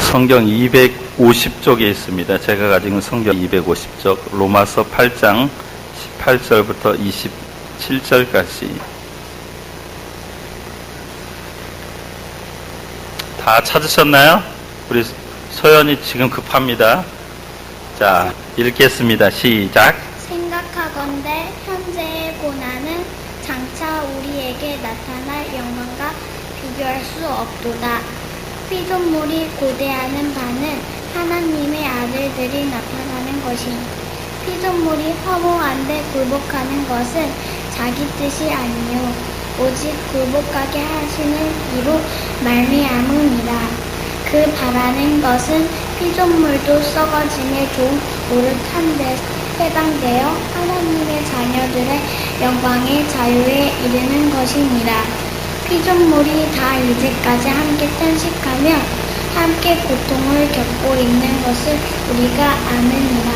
성경 250쪽에 있습니다. 제가 가진 성경 250쪽, 로마서 8장 18절부터 27절까지. 다 찾으셨나요? 우리 소연이 지금 급합니다. 자, 읽겠습니다. 시작. 생각하건대 현재의 고난은 장차 우리에게 나타날 영광과 비교할 수 없도다. 피조물이 고대하는 바는 하나님의 아들들이 나타나는 것이니 피조물이 허무한데 굴복하는 것은 자기 뜻이 아니요 오직 굴복하게 하시는 이로 말미암음이라. 그 바라는 것은 피조물도 썩어짐에 좀 노릇한데 해당되어 하나님의 자녀들의 영광의 자유에 이르는 것이니라. 피조물이 다 이제까지 함께 탄식하며 함께 고통을 겪고 있는 것을 우리가 아느니라.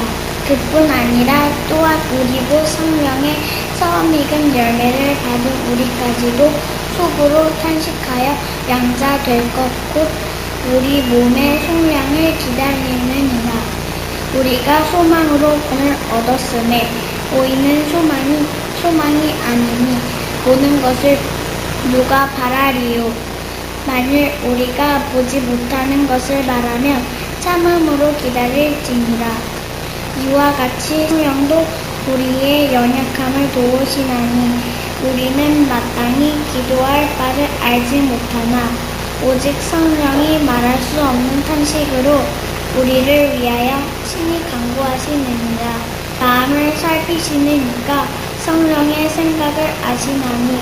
그뿐 아니라 또한 우리고 성령의 처음 익은 열매를 받은 우리까지도 속으로 탄식하여 양자 될 것 곧 우리 몸의 속량을 기다리느니라. 우리가 소망으로 구원을 얻었음에 보이는 소망이 아니니 보는 것을 누가 바라리요. 만일 우리가 보지 못하는 것을 말하면 참음으로 기다릴지니라. 이와 같이 성령도 우리의 연약함을 도우시나니 우리는 마땅히 기도할 바를 알지 못하나 오직 성령이 말할 수 없는 탄식으로 우리를 위하여 친히 간구하시느니라. 마음을 살피시는 이가 성령의 생각을 아시나니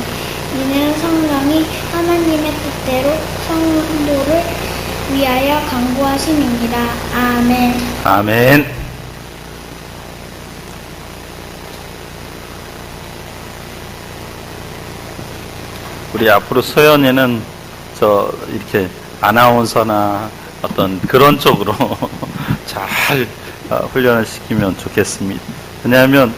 이는 성령이 하나님의 뜻대로 성도를 위하여 간구하심이니라. 아멘. 아멘. 우리 앞으로 소연이는 이렇게 아나운서나 어떤 그런 쪽으로 잘 훈련을 시키면 좋겠습니다. 왜냐하면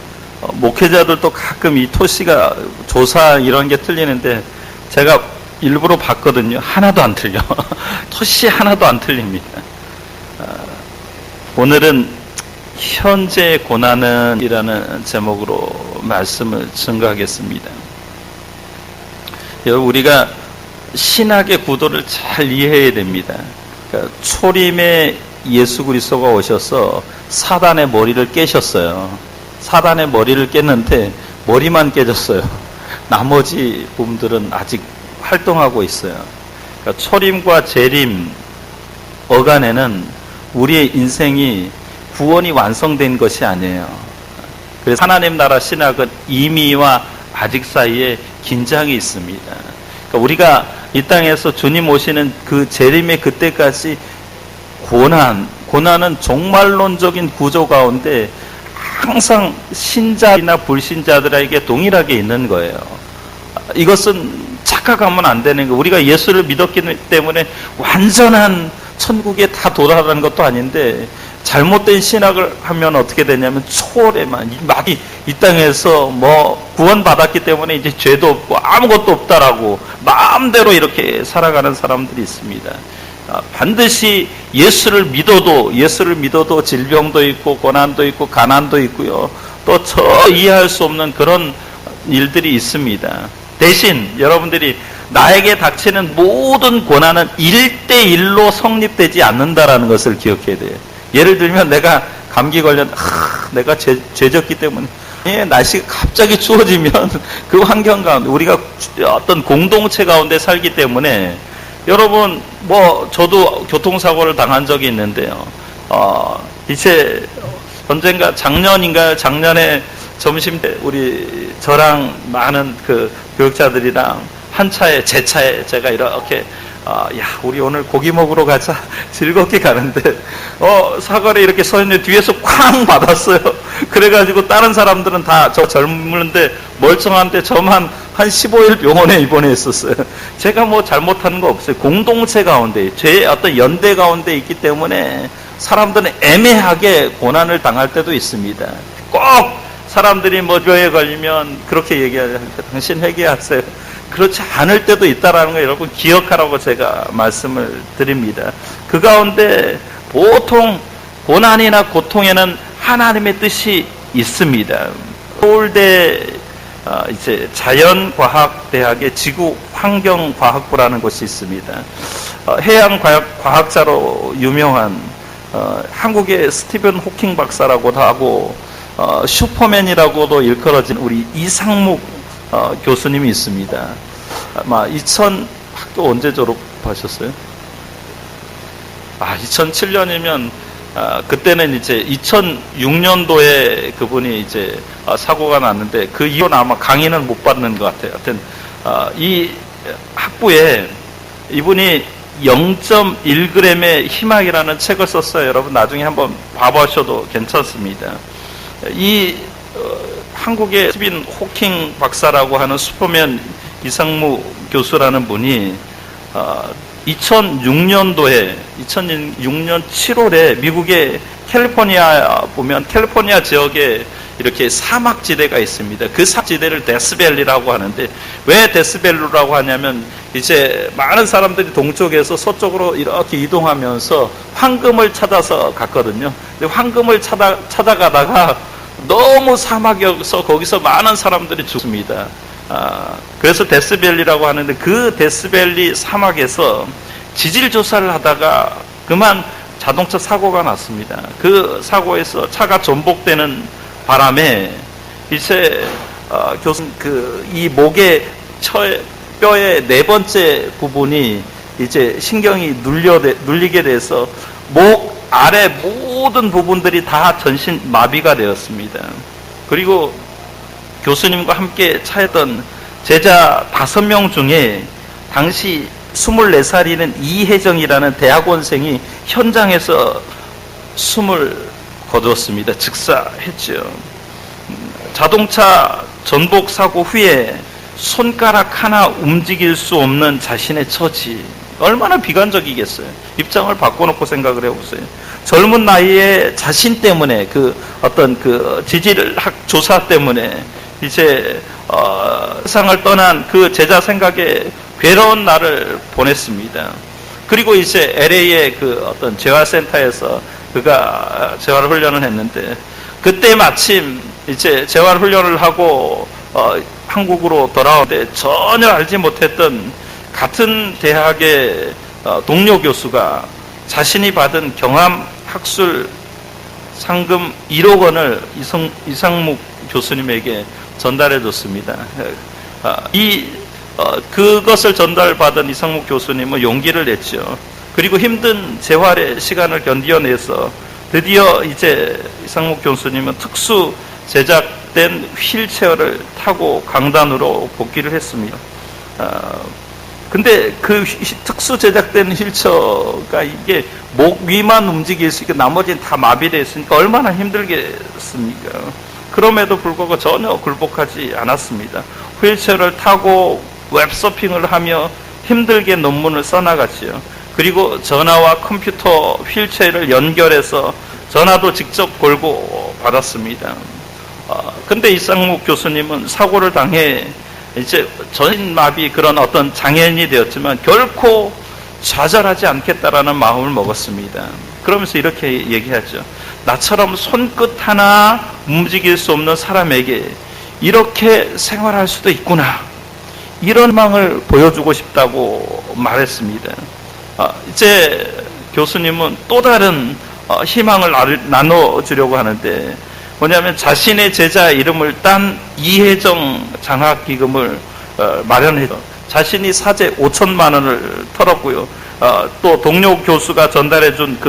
목회자들도 가끔 이 토시가 조사 이런 게 틀리는데 제가 일부러 봤거든요. 하나도 안 틀려. 토시 하나도 안 틀립니다. 오늘은 현재의 고난은 이라는 제목으로 말씀을 증거하겠습니다. 여러분, 우리가 신학의 구도를 잘 이해해야 됩니다. 그러니까 초림에 예수 그리스도가 오셔서 사단의 머리를 깨셨어요. 사단의 머리를 깼는데 머리만 깨졌어요. 나머지 부분들은 아직 활동하고 있어요. 그러니까 초림과 재림 어간에는 우리의 인생이 구원이 완성된 것이 아니에요. 그래서 하나님 나라 신학은 이미와 아직 사이에 긴장이 있습니다. 그러니까 우리가 이 땅에서 주님 오시는 그 재림의 그때까지 고난은 종말론적인 구조 가운데 항상 신자나 불신자들에게 동일하게 있는 거예요. 이것은 착각하면 안 되는 거예요. 우리가 예수를 믿었기 때문에 완전한 천국에 다 도달하는 것도 아닌데 잘못된 신학을 하면 어떻게 되냐면 초월에만 이 땅에서 구원받았기 때문에 이제 죄도 없고 아무것도 없다라고 마음대로 이렇게 살아가는 사람들이 있습니다. 반드시 예수를 믿어도 질병도 있고 고난도 있고 가난도 있고요. 또 이해할 수 없는 그런 일들이 있습니다. 대신 여러분들이 나에게 닥치는 모든 고난은 1대1로 성립되지 않는다라는 것을 기억해야 돼요. 예를 들면 내가 감기 내가 죄졌기 때문에 날씨가 갑자기 추워지면 그 환경 가운데 우리가 어떤 공동체 가운데 살기 때문에 여러분 저도 교통사고를 당한 적이 있는데요. 이제 언젠가 작년에 점심 때 저랑 많은 그 교육자들이랑 제 차에 제가 이렇게 우리 오늘 고기 먹으러 가자 즐겁게 가는데 사거리에 이렇게 서 있는데 뒤에서 쾅 받았어요. 그래가지고 다른 사람들은 다 저 젊은데 멀쩡한데 저만 한 15일 병원에 입원했었어요. 제가 잘못한 거 없어요. 공동체 가운데 제 어떤 연대 가운데 있기 때문에 사람들은 애매하게 고난을 당할 때도 있습니다. 꼭 사람들이 교회에 걸리면 그렇게 얘기하죠. 당신 회개하세요. 그렇지 않을 때도 있다라는 거 여러분 기억하라고 제가 말씀을 드립니다. 그 가운데 보통 고난이나 고통에는 하나님의 뜻이 있습니다. 서울대 이제 자연과학대학의 지구환경과학부라는 곳이 있습니다. 해양과학자로 유명한 한국의 스티븐 호킹 박사라고도 하고 슈퍼맨이라고도 일컬어진 우리 이상묵 교수님이 있습니다. 아마 학교 언제 졸업하셨어요? 2007년이면 그때는 이제 2006년도에 그분이 이제 사고가 났는데 그 이후로 아마 강의는 못 받는 것 같아요. 하여튼 이 학부에 이분이 0.1g의 희망이라는 책을 썼어요. 여러분 나중에 한번 봐보셔도 괜찮습니다. 이 한국의 스티븐 호킹 박사라고 하는 슈퍼맨 이상무 교수라는 분이 2006년 7월에 미국의 캘리포니아 보면 캘리포니아 지역에 이렇게 사막지대가 있습니다. 그 사막지대를 데스밸리라고 하는데 왜 데스밸리라고 하냐면 이제 많은 사람들이 동쪽에서 서쪽으로 이렇게 이동하면서 황금을 찾아서 갔거든요. 근데 황금을 찾아가다가 너무 사막이어서 거기서 많은 사람들이 죽습니다. 그래서 데스밸리라고 하는데 그 데스밸리 사막에서 지질 조사를 하다가 그만 자동차 사고가 났습니다. 그 사고에서 차가 전복되는 바람에 이제 이 목의 뼈의 네 번째 부분이 이제 신경이 눌리게 돼서 목 아래 모든 부분들이 다 전신 마비가 되었습니다. 그리고 교수님과 함께 차였던 제자 5명 중에 당시 24살이는 이혜정이라는 대학원생이 현장에서 숨을 거두었습니다. 즉사했죠. 자동차 전복 사고 후에 손가락 하나 움직일 수 없는 자신의 처지, 얼마나 비관적이겠어요. 입장을 바꿔놓고 생각을 해보세요. 젊은 나이에 자신 때문에 어떤 지질학 조사 때문에 이제 세상을 떠난 그 제자 생각에 괴로운 날을 보냈습니다. 그리고 이제 LA의 어떤 재활센터에서 그가 재활훈련을 했는데 그때 마침 이제 재활훈련을 하고 한국으로 돌아오는데 전혀 알지 못했던 같은 대학의 동료 교수가 자신이 받은 경암학술 상금 1억 원을 이상묵 교수님에게 전달해 줬습니다. 그것을 전달받은 이상묵 교수님은 용기를 냈죠. 그리고 힘든 재활의 시간을 견뎌내서 드디어 이제 이상묵 교수님은 특수 제작된 휠체어를 타고 강단으로 복귀를 했습니다. 근데 그 특수 제작된 휠체어가 이게 목 위만 움직일 수 있고 나머지는 다 마비되어 있으니까 얼마나 힘들겠습니까? 그럼에도 불구하고 전혀 굴복하지 않았습니다. 휠체어를 타고 웹서핑을 하며 힘들게 논문을 써나갔지요. 그리고 전화와 컴퓨터 휠체어를 연결해서 전화도 직접 걸고 받았습니다. 근데 이상묵 교수님은 사고를 당해 이제 전신마비 그런 어떤 장애인이 되었지만 결코 좌절하지 않겠다라는 마음을 먹었습니다. 그러면서 이렇게 얘기하죠. 나처럼 손끝 하나 움직일 수 없는 사람에게 이렇게 생활할 수도 있구나. 이런 희망을 보여주고 싶다고 말했습니다. 이제 교수님은 또 다른 희망을 나눠주려고 하는데 뭐냐면 자신의 제자 이름을 딴 이혜정 장학기금을 마련해서 자신이 사재 5천만 원을 털었고요. 또 동료 교수가 전달해준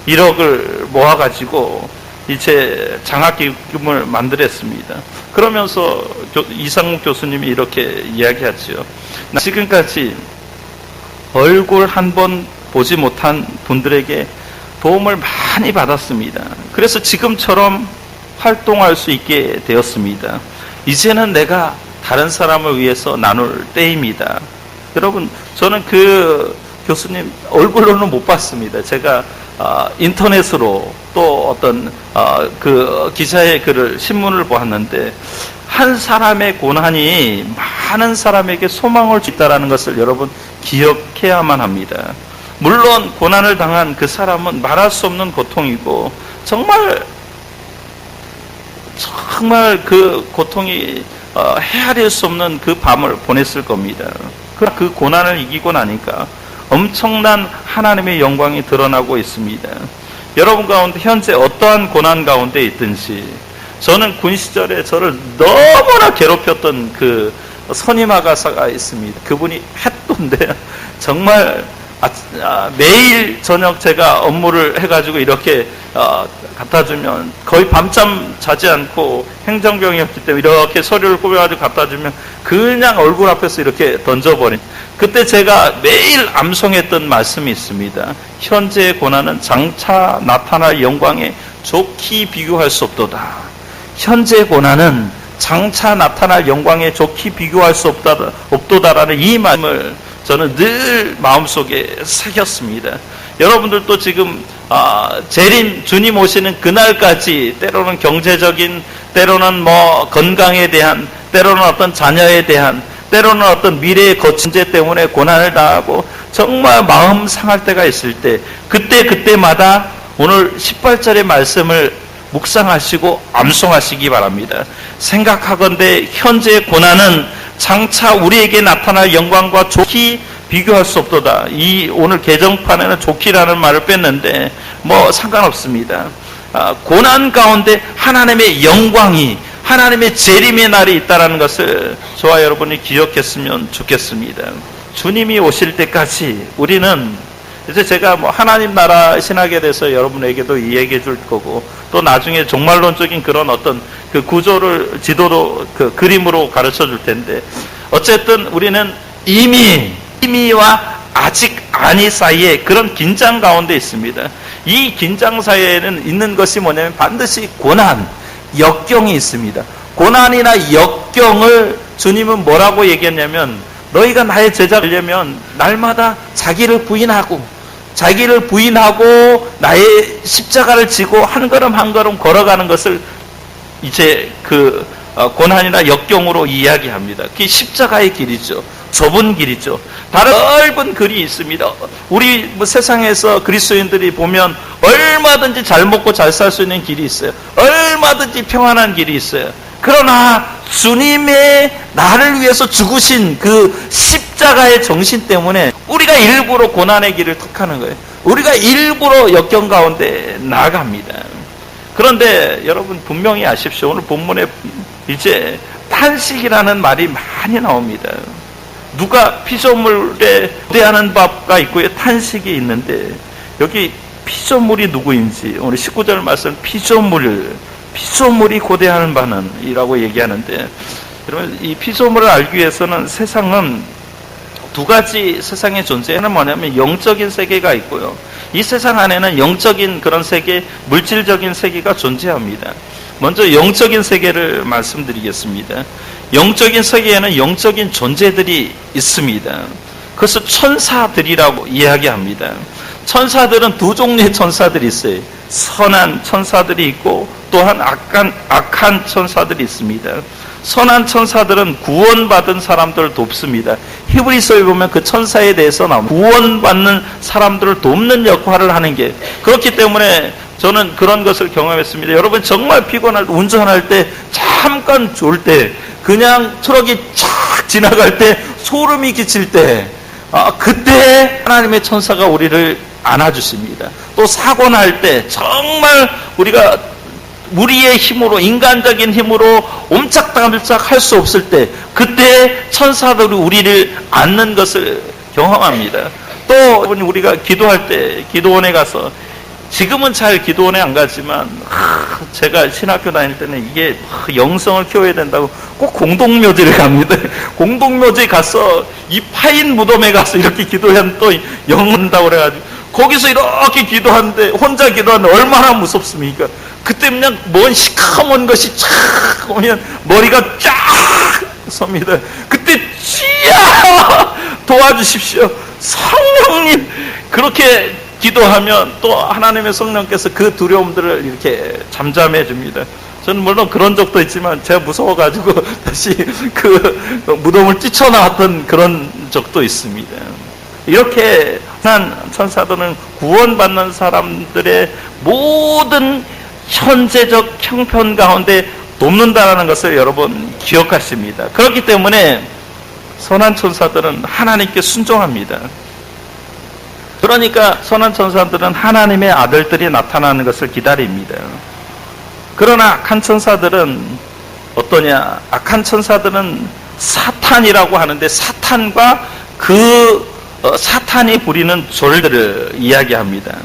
1억을 모아가지고 이제 장학기금을 만들었습니다. 그러면서 이상묵 교수님이 이렇게 이야기하죠. 지금까지 얼굴 한 번 보지 못한 분들에게 도움을 많이 받았습니다. 그래서 지금처럼 활동할 수 있게 되었습니다. 이제는 내가 다른 사람을 위해서 나눌 때입니다. 여러분, 저는 그 교수님 얼굴로는 못 봤습니다. 제가 인터넷으로 또 어떤 그 기자의 글을 신문을 보았는데 한 사람의 고난이 많은 사람에게 소망을 줬다라는 것을 여러분 기억해야만 합니다. 물론 고난을 당한 그 사람은 말할 수 없는 고통이고 정말 그 고통이 헤아릴 수 없는 그 밤을 보냈을 겁니다. 그 고난을 이기고 나니까 엄청난 하나님의 영광이 드러나고 있습니다. 여러분 가운데 현재 어떠한 고난 가운데 있든지, 저는 군 시절에 저를 너무나 괴롭혔던 그 선임아 가사가 있습니다. 그분이 햇도인데 정말 매일 저녁 제가 업무를 해가지고 이렇게 갖다 주면 거의 밤잠 자지 않고 행정병이었기 때문에 이렇게 서류를 꾸며가지고 갖다 주면 그냥 얼굴 앞에서 이렇게 던져버린, 그때 제가 매일 암송했던 말씀이 있습니다. 현재의 고난은 장차 나타날 영광에 좋게 비교할 수 없도다. 현재의 고난은 장차 나타날 영광에 좋게 비교할 수 없도다라는 이 말씀을 저는 늘 마음속에 새겼습니다. 여러분들도 지금 재림 주님 오시는 그날까지 때로는 경제적인, 때로는 뭐 건강에 대한, 때로는 어떤 자녀에 대한, 때로는 어떤 미래의 거침제 때문에 고난을 당하고 정말 마음 상할 때가 있을 때, 그때마다 오늘 18절의 말씀을 묵상하시고 암송하시기 바랍니다. 생각하건대 현재의 고난은 장차 우리에게 나타날 영광과 좋게 비교할 수 없도다. 이 오늘 개정판에는 좋기라는 말을 뺐는데 뭐 상관없습니다. 고난 가운데 하나님의 영광이, 하나님의 재림의 날이 있다는 것을 저와 여러분이 기억했으면 좋겠습니다. 주님이 오실 때까지 우리는, 이제 제가 뭐 하나님 나라 신학에 대해서 여러분에게도 이야기해 줄 거고, 또 나중에 종말론적인 그런 어떤 그 구조를 지도로 그 그림으로 가르쳐 줄 텐데, 어쨌든 우리는 이미와 아직 아니 사이에 그런 긴장 가운데 있습니다. 이 긴장 사이에는 있는 것이 뭐냐면 반드시 고난, 역경이 있습니다. 고난이나 역경을 주님은 뭐라고 얘기했냐면, 너희가 나의 제자가 되려면 날마다 자기를 부인하고 나의 십자가를 지고 한 걸음 한 걸음 걸어가는 것을 이제 그 고난이나 역경으로 이야기합니다. 그게 십자가의 길이죠. 좁은 길이죠. 다른 넓은 길이 있습니다. 우리 뭐 세상에서 그리스도인들이 보면 얼마든지 잘 먹고 잘 살 수 있는 길이 있어요. 얼마든지 평안한 길이 있어요. 그러나 주님의 나를 위해서 죽으신 그 십자가의 정신 때문에 우리가 일부러 고난의 길을 택하는 거예요. 우리가 일부러 역경 가운데 나아갑니다. 그런데 여러분 분명히 아십시오. 오늘 본문에 이제 탄식이라는 말이 많이 나옵니다. 누가 피조물에 고대하는 바가 있고요, 탄식이 있는데, 여기 피조물이 누구인지 오늘 19절 말씀, 피조물이 고대하는 바는 이라고 얘기하는데, 여러분 이 피조물을 알기 위해서는 세상은 두 가지 세상의 존재는 뭐냐면 영적인 세계가 있고요, 이 세상 안에는 영적인 그런 세계, 물질적인 세계가 존재합니다. 먼저 영적인 세계를 말씀드리겠습니다. 영적인 세계에는 영적인 존재들이 있습니다. 그래서 천사들이라고 이야기합니다. 천사들은 두 종류의 천사들이 있어요. 선한 천사들이 있고 또한 악한 천사들이 있습니다. 선한 천사들은 구원받은 사람들을 돕습니다. 히브리서에 보면 그 천사에 대해서 나옵니다. 구원받는 사람들을 돕는 역할을 하는 게, 그렇기 때문에 저는 그런 것을 경험했습니다. 여러분 정말 피곤할 때, 운전할 때, 잠깐 졸 때, 그냥 트럭이 쫙 지나갈 때, 소름이 끼칠 때, 그때 하나님의 천사가 우리를 안아주십니다. 또 사고 날 때 정말 우리가 우리의 힘으로, 인간적인 힘으로 옴짝달짝 할 수 없을 때, 그때 천사들이 우리를 안는 것을 경험합니다. 또 우리가 기도할 때 기도원에 가서, 지금은 잘 기도원에 안 가지만 제가 신학교 다닐 때는 이게 영성을 키워야 된다고 꼭 공동묘지를 갑니다. 공동묘지에 가서 이 파인 무덤에 가서 이렇게 기도하면 또 영한다고 그래가지고 거기서 이렇게 기도하는데, 혼자 기도하는데 얼마나 무섭습니까? 그때 그냥 뭔 시커먼 것이 쫙 오면 머리가 쫙 섭니다. 그때 주여 도와주십시오, 성령님 종일 그렇게 기도하면 또 하나님의 성령께서 그 두려움들을 이렇게 잠잠해 줍니다. 저는 물론 그런 적도 있지만 제가 무서워가지고 다시 그 무덤을 뛰쳐나왔던 그런 적도 있습니다. 이렇게 한 천사들은 구원받는 사람들의 모든 현재적 형편 가운데 돕는다라는 것을 여러분 기억하십니다. 그렇기 때문에 선한 천사들은 하나님께 순종합니다. 그러니까 선한 천사들은 하나님의 아들들이 나타나는 것을 기다립니다. 그러나 악한 천사들은 어떠냐? 악한 천사들은 사탄이라고 하는데 사탄과 사탄이 부리는 졸들을 이야기합니다.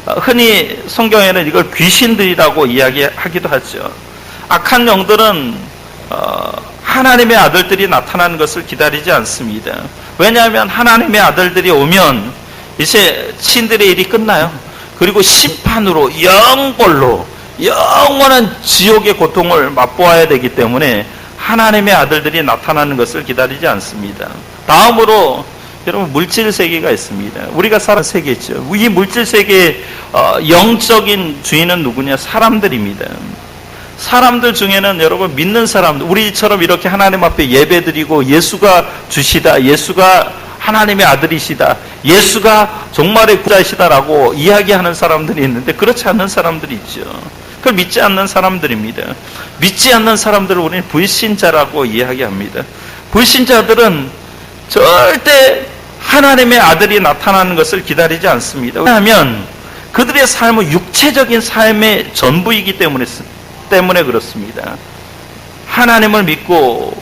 흔히 성경에는 이걸 귀신들이라고 이야기하기도 하죠. 악한 영들은 하나님의 아들들이 나타나는 것을 기다리지 않습니다. 왜냐하면 하나님의 아들들이 오면 이제 신들의 일이 끝나요. 그리고 심판으로 영벌로 영원한 지옥의 고통을 맛보아야 되기 때문에 하나님의 아들들이 나타나는 것을 기다리지 않습니다. 다음으로 여러분 물질 세계가 있습니다. 우리가 사는 세계죠. 이 물질 세계의 영적인 주인은 누구냐? 사람들입니다. 사람들 중에는 여러분 믿는 사람들, 우리처럼 이렇게 하나님 앞에 예배드리고 예수가 주시다, 예수가 하나님의 아들이시다, 예수가 정말의 구자이시다라고 이야기하는 사람들이 있는데 그렇지 않는 사람들이 있죠. 그걸 믿지 않는 사람들입니다. 믿지 않는 사람들을 우리는 불신자라고 이야기합니다. 불신자들은 절대 하나님의 아들이 나타나는 것을 기다리지 않습니다. 왜냐하면 그들의 삶은 육체적인 삶의 전부이기 때문에 그렇습니다. 하나님을 믿고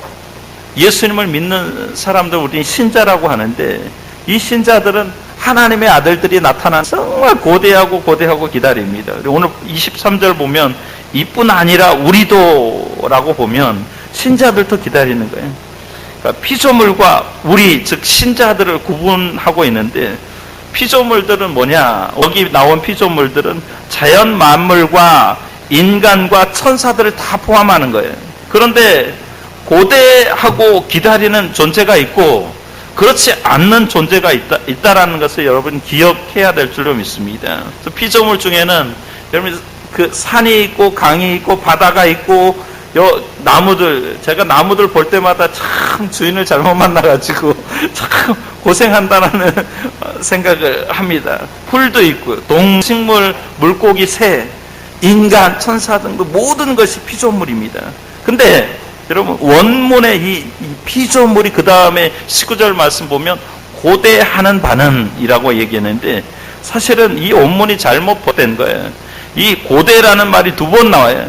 예수님을 믿는 사람들 우리는 신자라고 하는데 이 신자들은 하나님의 아들들이 나타난 정말 고대하고 기다립니다. 오늘 23절 보면 이뿐 아니라 우리도 라고 보면 신자들도 기다리는 거예요. 그러니까 피조물과 우리 즉 신자들을 구분하고 있는데 피조물들은 뭐냐? 여기 나온 피조물들은 자연 만물과 인간과 천사들을 다 포함하는 거예요. 그런데 고대하고 기다리는 존재가 있고 그렇지 않는 존재가 있다라는 것을 여러분 기억해야 될 줄로 믿습니다. 그래서 피조물 중에는 여러분 그 산이 있고 강이 있고 바다가 있고 나무들, 제가 나무들 볼 때마다 참 주인을 잘못 만나가지고 참 고생한다는 생각을 합니다. 풀도 있고 동식물, 물고기, 새, 인간, 천사 등 모든 것이 피조물입니다. 근데 여러분 원문의 이 피조물이 그 다음에 19절 말씀 보면 고대하는 바는 이라고 얘기했는데 사실은 이 원문이 잘못 된 거예요. 이 고대라는 말이 두 번 나와요.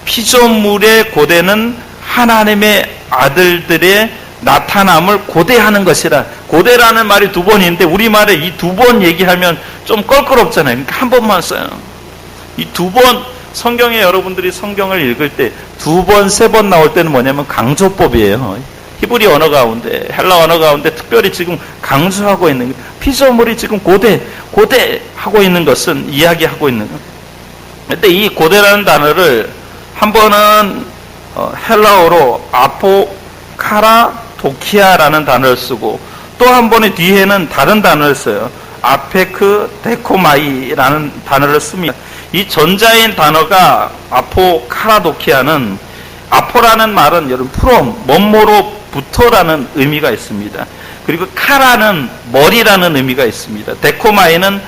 피조물의 고대는 하나님의 아들들의 나타남을 고대하는 것이라. 고대라는 말이 두 번인데 우리말에 이 두 번 얘기하면 좀 껄끄럽잖아요. 그러니까 한 번만 써요. 이 두 번 성경에 여러분들이 성경을 읽을 때 두 번, 세 번 나올 때는 뭐냐면 강조법이에요. 히브리 언어 가운데, 헬라 언어 가운데 특별히 지금 강조하고 있는 피조물이 지금 고대하고 있는 것은 이야기하고 있는 거예요. 근데 이 고대라는 단어를 한 번은 헬라어로 아포카라도키아라는 단어를 쓰고 또 한 번의 뒤에는 다른 단어를 써요. 아페크 데코마이라는 단어를 씁니다. 이 전자인 단어가 아포카라도키아는 아포라는 말은 여러분 프롬, 뭐뭐로부터라는 의미가 있습니다. 그리고 카라는 머리라는 의미가 있습니다. 데코마이는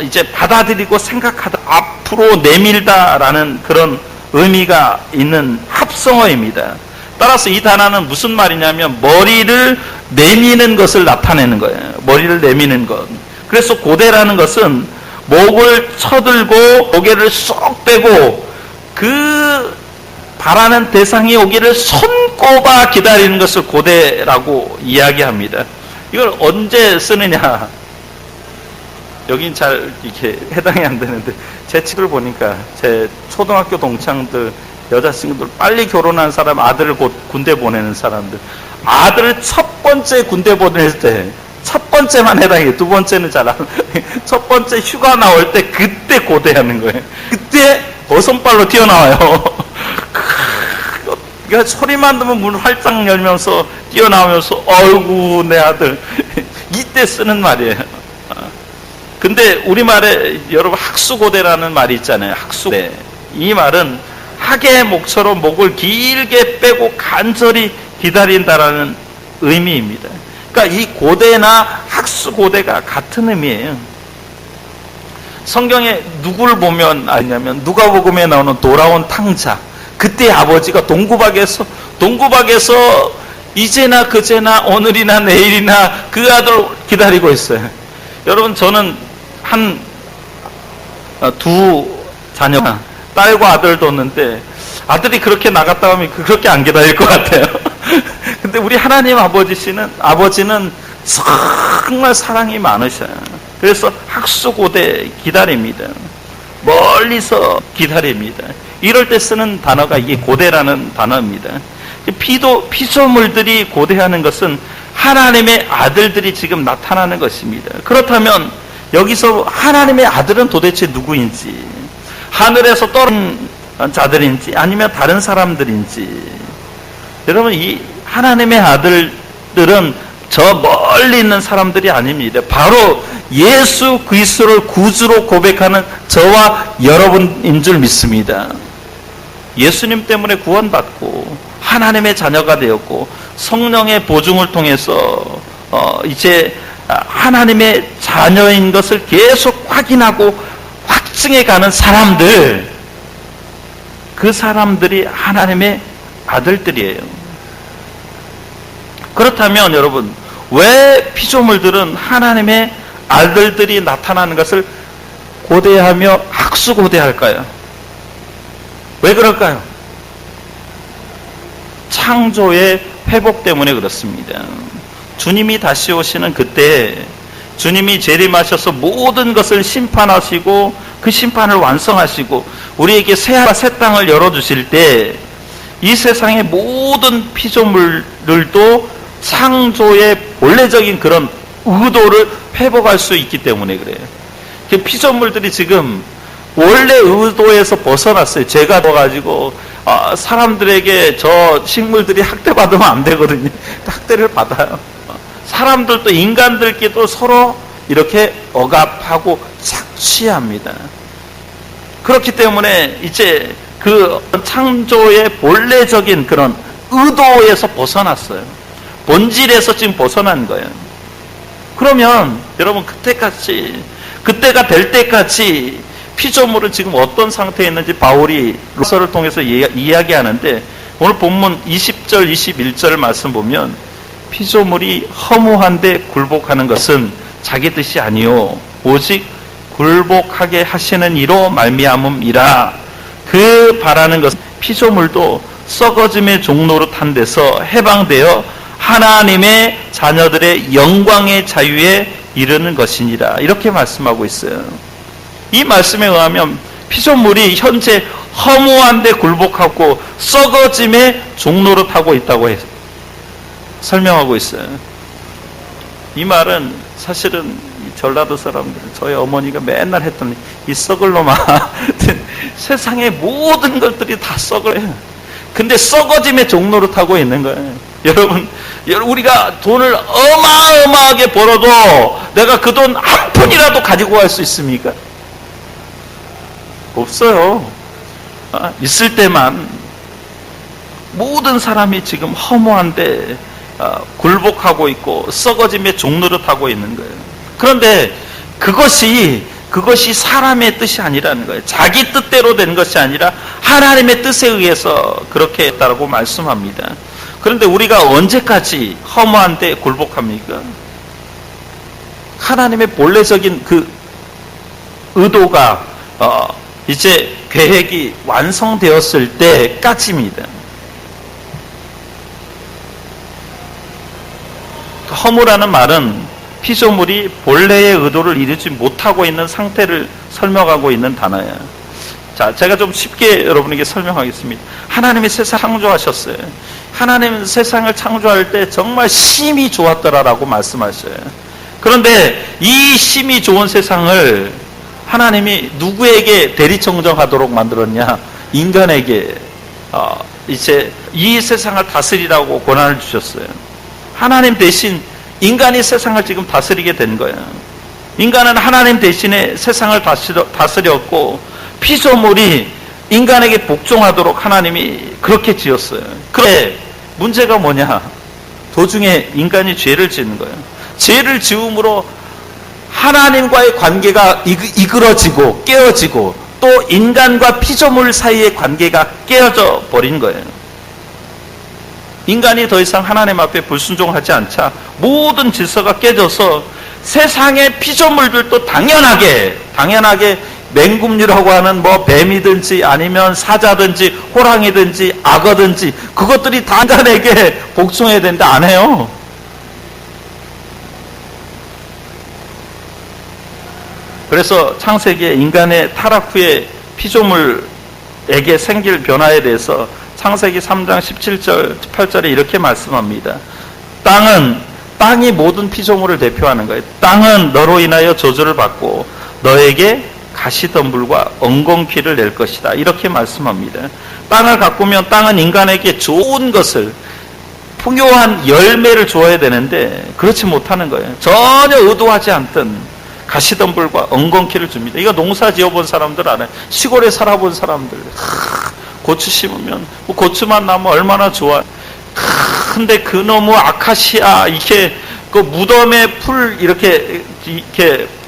이제 받아들이고 생각하다, 앞으로 내밀다라는 그런 의미가 있는 합성어입니다. 따라서 이 단어는 무슨 말이냐면 머리를 내미는 것을 나타내는 거예요. 머리를 내미는 것. 그래서 고대라는 것은 목을 쳐들고 고개를 쏙 빼고 그 바라는 대상이 오기를 손꼽아 기다리는 것을 고대라고 이야기합니다. 이걸 언제 쓰느냐? 여긴 잘 이렇게 해당이 안 되는데 제 책을 보니까 제 초등학교 동창들 여자친구들 빨리 결혼한 사람 아들을 곧 군대 보내는 사람들 아들을 첫 번째 군대 보낼 때 첫 번째만 해당해요. 두 번째는 잘 안. 첫 번째 휴가 나올 때 그때 고대하는 거예요. 그때 버선발로 튀어나와요. 그러니까 소리만 들으면 문 활짝 열면서 뛰어나오면서 어이구 내 아들 이때 쓰는 말이에요. 근데 우리말에 여러분 학수고대라는 말이 있잖아요. 학수고대. 이 말은 학의 목처럼 목을 길게 빼고 간절히 기다린다라는 의미입니다. 그러니까 이 고대나 학수고대가 같은 의미예요. 성경에 누구를 보면 아냐면 누가복음에 나오는 돌아온 탕자. 그때 아버지가 동구박에서 이제나 그제나 오늘이나 내일이나 그 아들 기다리고 있어요. 여러분 저는 두 자녀 딸과 아들 뒀는데 아들이 그렇게 나갔다 오면 그렇게 안 기다릴 것 같아요. 근데 우리 하나님 아버지는 정말 사랑이 많으셔요. 그래서 학수고대 기다립니다. 멀리서 기다립니다. 이럴 때 쓰는 단어가 이게 고대라는 단어입니다. 피조물들이 고대하는 것은 하나님의 아들들이 지금 나타나는 것입니다. 그렇다면 여기서 하나님의 아들은 도대체 누구인지, 하늘에서 떨어진 자들인지 아니면 다른 사람들인지, 여러분 이 하나님의 아들들은 저 멀리 있는 사람들이 아닙니다. 바로 예수 그리스도를 구주로 고백하는 저와 여러분인 줄 믿습니다. 예수님 때문에 구원받고 하나님의 자녀가 되었고 성령의 보증을 통해서 이제 하나님의 자녀인 것을 계속 확인하고 확증해가는 사람들, 그 사람들이 하나님의 아들들이에요. 그렇다면 여러분, 왜 피조물들은 하나님의 아들들이 나타나는 것을 고대하며 학수고대할까요? 왜 그럴까요? 창조의 회복 때문에 그렇습니다. 주님이 다시 오시는 그때 주님이 재림하셔서 모든 것을 심판하시고 그 심판을 완성하시고 우리에게 새하늘과 새 땅을 열어주실 때 이 세상의 모든 피조물들도 창조의 본래적인 그런 의도를 회복할 수 있기 때문에 그래요. 피조물들이 지금 원래 의도에서 벗어났어요. 죄가 넣어가지고 사람들에게 저 식물들이 학대받으면 안 되거든요. 학대를 받아요. 사람들도 인간들끼리도 서로 이렇게 억압하고 착취합니다. 그렇기 때문에 이제 그 창조의 본래적인 그런 의도에서 벗어났어요. 본질에서 지금 벗어난 거예요. 그러면 여러분 그때가 될 때까지 피조물은 지금 어떤 상태에 있는지 바울이 로서를 통해서 이야기하는데 오늘 본문 20절 21절 말씀 보면 피조물이 허무한데 굴복하는 것은 자기 뜻이 아니요 오직 굴복하게 하시는 이로 말미암음이라. 그 바라는 것은 피조물도 썩어짐의 종로로 탄 데서 해방되어 하나님의 자녀들의 영광의 자유에 이르는 것이니라. 이렇게 말씀하고 있어요. 이 말씀에 의하면 피조물이 현재 허무한데 굴복하고 썩어짐의 종로로 타고 있다고 설명하고 있어요. 이 말은 사실은 전라도 사람들, 저희 어머니가 맨날 했던 이 썩을 놈아 세상의 모든 것들이 다 썩어요. 근데 썩어짐의 종로로 타고 있는 거예요. 여러분 우리가 돈을 어마어마하게 벌어도 내가 그 돈 한 푼이라도 가지고 갈 수 있습니까? 없어요. 있을 때만. 모든 사람이 지금 허무한데 굴복하고 있고 썩어짐의 종로로 타고 있는 거예요. 그런데 그것이 사람의 뜻이 아니라는 거예요. 자기 뜻대로 된 것이 아니라 하나님의 뜻에 의해서 그렇게 했다고 말씀합니다. 그런데 우리가 언제까지 허무한데 굴복합니까? 하나님의 본래적인 그 의도가 이제 계획이 완성되었을 때까지입니다. 허무라는 말은 피조물이 본래의 의도를 이루지 못하고 있는 상태를 설명하고 있는 단어예요. 자, 제가 좀 쉽게 여러분에게 설명하겠습니다. 하나님이 세상을 창조하셨어요. 하나님은 세상을 창조할 때 정말 심히 좋았더라라고 말씀하셔요. 그런데 이 심히 좋은 세상을 하나님이 누구에게 대리청정하도록 만들었냐? 인간에게 이제 이 세상을 다스리라고 권한을 주셨어요. 하나님 대신 인간이 세상을 지금 다스리게 된 거예요. 인간은 하나님 대신에 세상을 다스렸고 피조물이 인간에게 복종하도록 하나님이 그렇게 지었어요. 그런데 문제가 뭐냐? 도중에 인간이 죄를 짓는 거예요. 죄를 지음으로 하나님과의 관계가 이그러지고 깨어지고 또 인간과 피조물 사이의 관계가 깨어져 버린 거예요. 인간이 더 이상 하나님 앞에 불순종하지 않자 모든 질서가 깨져서 세상의 피조물들도 당연하게 맹금류라고 하는 뭐 뱀이든지 아니면 사자든지 호랑이든지 악어든지 그것들이 다 인간에게 복종해야 되는데 안 해요. 그래서 창세기에 인간의 타락 후에 피조물에게 생길 변화에 대해서 창세기 3장 17절 18절에 이렇게 말씀합니다. 땅이 모든 피조물을 대표하는 거예요. 땅은 너로 인하여 저주를 받고 너에게 가시덤불과 엉겅퀴를 낼 것이다. 이렇게 말씀합니다. 땅을 가꾸면 땅은 인간에게 좋은 것을 풍요한 열매를 주어야 되는데 그렇지 못하는 거예요. 전혀 의도하지 않던 가시덤불과 엉겅퀴를 줍니다. 이거 농사 지어본 사람들 알아요. 시골에 살아본 사람들. 고추 심으면 고추만 나면 얼마나 좋아. 근데 그놈의 아카시아 이렇게 그 무덤에 풀 이렇게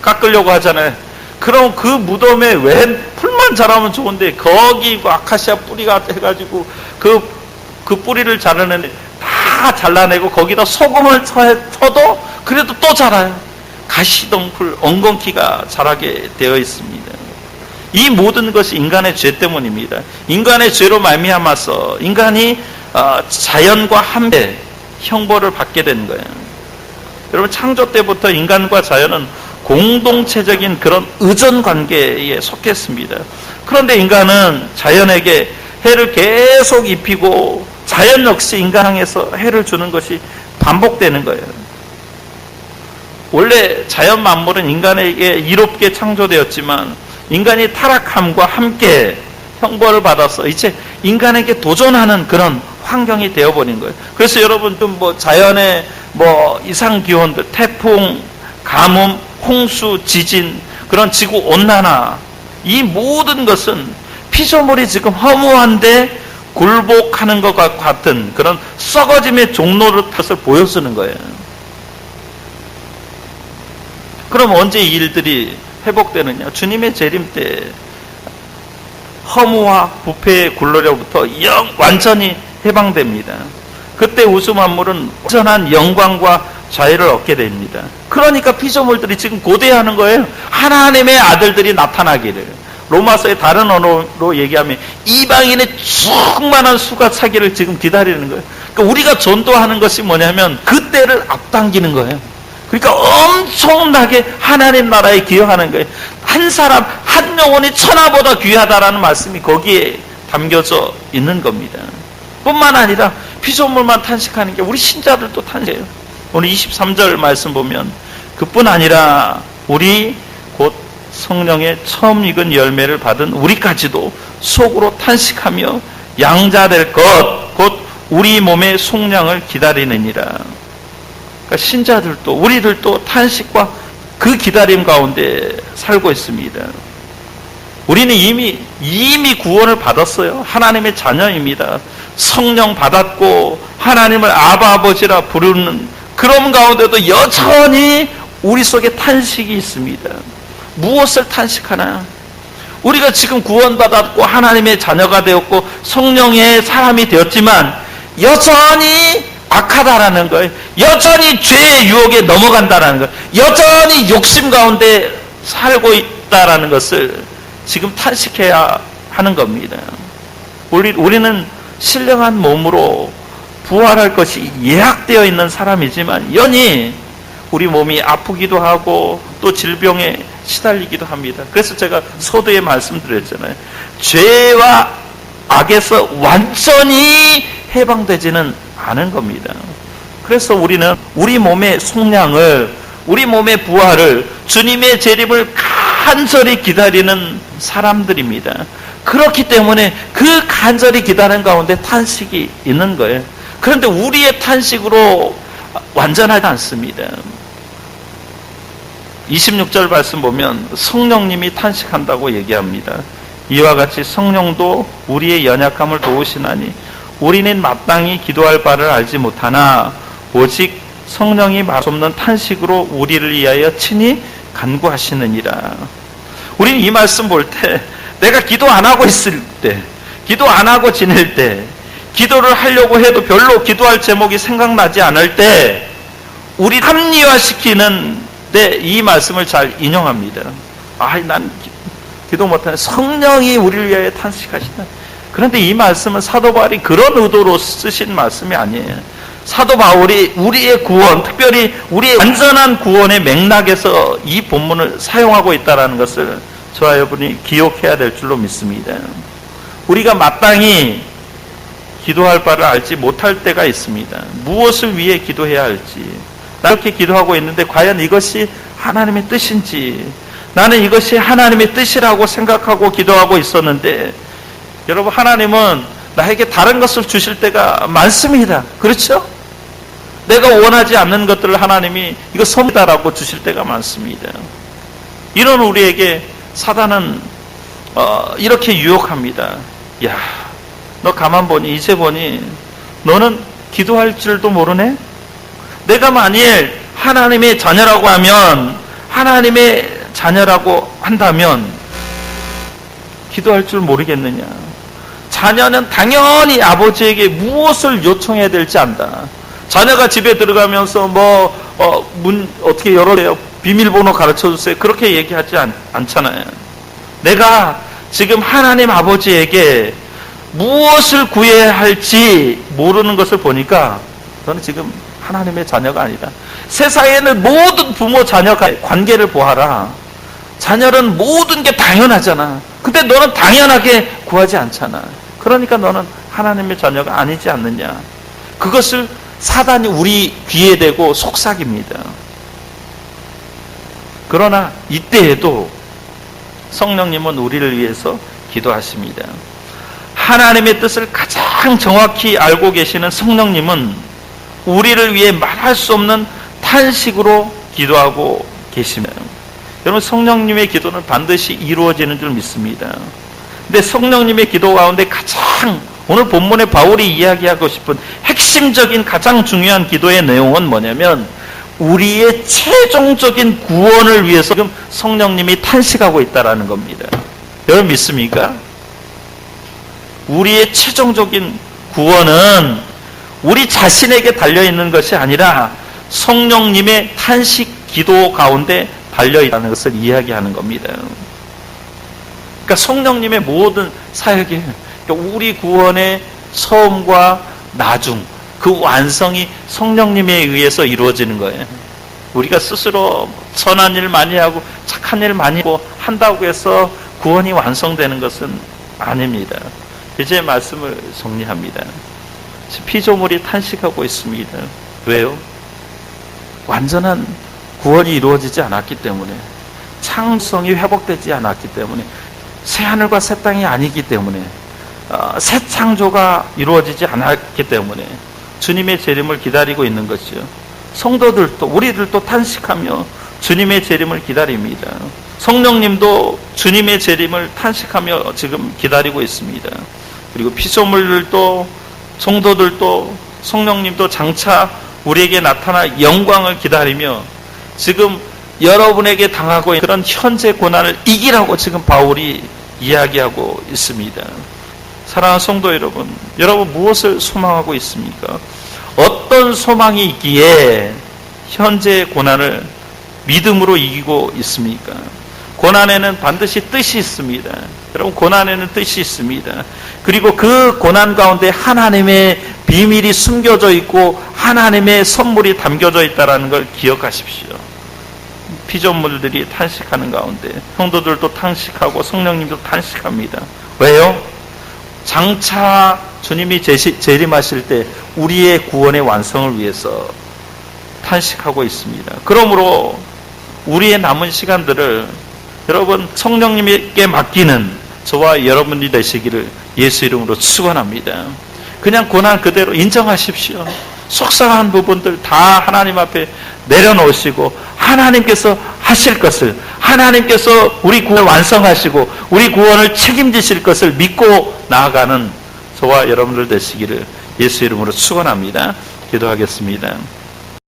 깎으려고 하잖아요. 그럼 그 무덤에 웬 풀만 자라면 좋은데 거기 그 아카시아 뿌리가 해가지고 그 뿌리를 자르는데 다 잘라내고 거기다 소금을 쳐도 그래도 또 자라요. 가시덤불 엉겅퀴가 자라게 되어 있습니다. 이 모든 것이 인간의 죄 때문입니다. 인간의 죄로 말미암아서 인간이 자연과 함께 형벌을 받게 된 거예요. 여러분 창조 때부터 인간과 자연은 공동체적인 그런 의존 관계에 속했습니다. 그런데 인간은 자연에게 해를 계속 입히고 자연 역시 인간 향해서 해를 주는 것이 반복되는 거예요. 원래 자연 만물은 인간에게 이롭게 창조되었지만 인간이 타락함과 함께 형벌을 받아서 이제 인간에게 도전하는 그런 환경이 되어버린 거예요. 그래서 여러분 좀 자연의 이상 기온들, 태풍, 가뭄, 홍수, 지진, 그런 지구 온난화, 이 모든 것은 피조물이 지금 허무한데 굴복하는 것과 같은 그런 썩어짐의 종로를 탓을 보여주는 거예요. 그럼 언제 이 일들이 회복되느냐? 주님의 재림 때 허무와 부패의 굴레로부터 완전히 해방됩니다. 그때 우주 만물은 완전한 영광과 자유를 얻게 됩니다. 그러니까 피조물들이 지금 고대하는 거예요. 하나님의 아들들이 나타나기를. 로마서의 다른 언어로 얘기하면 이방인의 충만한 수가 차기를 지금 기다리는 거예요. 그러니까 우리가 전도하는 것이 뭐냐면 그때를 앞당기는 거예요. 그러니까 엄청나게 하나님 나라에 기여하는 거예요. 한 사람, 한 영혼이 천하보다 귀하다라는 말씀이 거기에 담겨져 있는 겁니다. 뿐만 아니라 피조물만 탄식하는 게 우리 신자들도 탄식해요. 오늘 23절 말씀 보면 그뿐 아니라 우리 곧 성령의 처음 익은 열매를 받은 우리까지도 속으로 탄식하며 양자될 것, 곧 우리 몸의 속량을 기다리느니라. 그러니까 신자들도 우리들도 탄식과 그 기다림 가운데 살고 있습니다. 우리는 이미 구원을 받았어요. 하나님의 자녀입니다. 성령 받았고 하나님을 아바 아버지라 부르는 그런 가운데도 여전히 우리 속에 탄식이 있습니다. 무엇을 탄식하나? 우리가 지금 구원받았고 하나님의 자녀가 되었고 성령의 사람이 되었지만 여전히 악하다라는 거예요. 여전히 죄의 유혹에 넘어간다라는 거예요. 여전히 욕심 가운데 살고 있다라는 것을 지금 탄식해야 하는 겁니다. 우리는 신령한 몸으로 부활할 것이 예약되어 있는 사람이지만 연히 우리 몸이 아프기도 하고 또 질병에 시달리기도 합니다. 그래서 제가 서두에 말씀드렸잖아요. 죄와 악에서 완전히 해방되지는 않은 겁니다. 그래서 우리는 우리 몸의 속량을, 우리 몸의 부활을, 주님의 재림을 간절히 기다리는 사람들입니다. 그렇기 때문에 그 간절히 기다리는 가운데 탄식이 있는 거예요. 그런데 우리의 탄식으로 완전하지 않습니다. 26절 말씀 보면 성령님이 탄식한다고 얘기합니다. 이와 같이 성령도 우리의 연약함을 도우시나니 우리는 마땅히 기도할 바를 알지 못하나 오직 성령이 말 수 없는 탄식으로 우리를 위하여 친히 간구하시느니라. 우리는 이 말씀 볼 때 내가 기도 안 하고 있을 때, 기도 안 하고 지낼 때, 기도를 하려고 해도 별로 기도할 제목이 생각나지 않을 때 우리 합리화시키는 데 이 말씀을 잘 인용합니다. 난 기도 못하네. 성령이 우리를 위하여 탄식하시다. 그런데 이 말씀은 사도 바울이 그런 의도로 쓰신 말씀이 아니에요. 사도 바울이 우리의 구원, 특별히 우리의 완전한 구원의 맥락에서 이 본문을 사용하고 있다는 것을 저와 여러분이 기억해야 될 줄로 믿습니다. 우리가 마땅히 기도할 바를 알지 못할 때가 있습니다. 무엇을 위해 기도해야 할지, 나 이렇게 기도하고 있는데 과연 이것이 하나님의 뜻인지, 나는 이것이 하나님의 뜻이라고 생각하고 기도하고 있었는데, 여러분, 하나님은 나에게 다른 것을 주실 때가 많습니다. 그렇죠? 내가 원하지 않는 것들을 하나님이 이거 선물이다라고 주실 때가 많습니다. 이런 우리에게 사단은 이렇게 유혹합니다. 야, 너 가만 보니, 이제 보니 너는 기도할 줄도 모르네? 내가 만일 하나님의 자녀라고 하면, 하나님의 자녀라고 한다면 기도할 줄 모르겠느냐? 자녀는 당연히 아버지에게 무엇을 요청해야 될지 안다. 자녀가 집에 들어가면서 문 어떻게 열어요? 비밀번호 가르쳐주세요. 그렇게 얘기하지 않잖아요. 내가 지금 하나님 아버지에게 무엇을 구해야 할지 모르는 것을 보니까 너는 지금 하나님의 자녀가 아니다. 세상에는 모든 부모 자녀 관계를 보아라. 자녀는 모든 게 당연하잖아. 근데 너는 당연하게 구하지 않잖아. 그러니까 너는 하나님의 자녀가 아니지 않느냐. 그것을 사단이 우리 귀에 대고 속삭입니다. 그러나 이때에도 성령님은 우리를 위해서 기도하십니다. 하나님의 뜻을 가장 정확히 알고 계시는 성령님은 우리를 위해 말할 수 없는 탄식으로 기도하고 계시며, 여러분, 성령님의 기도는 반드시 이루어지는 줄 믿습니다. 근데 성령님의 기도 가운데 가장 오늘 본문에 바울이 이야기하고 싶은 핵심적인 가장 중요한 기도의 내용은 뭐냐면 우리의 최종적인 구원을 위해서 지금 성령님이 탄식하고 있다는 겁니다. 여러분 믿습니까? 우리의 최종적인 구원은 우리 자신에게 달려있는 것이 아니라 성령님의 탄식 기도 가운데 달려있다는 것을 이야기하는 겁니다. 그러니까 성령님의 모든 사역이 우리 구원의 처음과 나중, 그 완성이 성령님에 의해서 이루어지는 거예요. 우리가 스스로 선한 일 많이 하고 착한 일 많이 하고 한다고 해서 구원이 완성되는 것은 아닙니다. 이제 말씀을 정리합니다. 피조물이 탄식하고 있습니다. 왜요? 완전한 구원이 이루어지지 않았기 때문에, 창성이 회복되지 않았기 때문에, 새하늘과 새 땅이 아니기 때문에, 새 창조가 이루어지지 않았기 때문에 주님의 재림을 기다리고 있는 것이죠. 성도들도, 우리들도 탄식하며 주님의 재림을 기다립니다. 성령님도 주님의 재림을 탄식하며 지금 기다리고 있습니다. 그리고 피조물들도, 성도들도, 성령님도 장차 우리에게 나타날 영광을 기다리며 지금 여러분에게 당하고 있는 그런 현재 고난을 이기라고 지금 바울이 이야기하고 있습니다. 사랑하는 성도 여러분, 여러분 무엇을 소망하고 있습니까? 어떤 소망이 있기에 현재 고난을 믿음으로 이기고 있습니까? 고난에는 반드시 뜻이 있습니다. 여러분, 고난에는 뜻이 있습니다. 그리고 그 고난 가운데 하나님의 비밀이 숨겨져 있고 하나님의 선물이 담겨져 있다는 걸 기억하십시오. 피조물들이 탄식하는 가운데 성도들도 탄식하고 성령님도 탄식합니다. 왜요? 장차 주님이 재림하실 때 우리의 구원의 완성을 위해서 탄식하고 있습니다. 그러므로 우리의 남은 시간들을 여러분 성령님께 맡기는 저와 여러분이 되시기를 예수 이름으로 축원합니다. 그냥 고난 그대로 인정하십시오. 속상한 부분들 다 하나님 앞에 내려놓으시고 하나님께서 하실 것을, 하나님께서 우리 구원을 완성하시고 우리 구원을 책임지실 것을 믿고 나아가는 저와 여러분들 되시기를 예수 이름으로 축원합니다. 기도하겠습니다.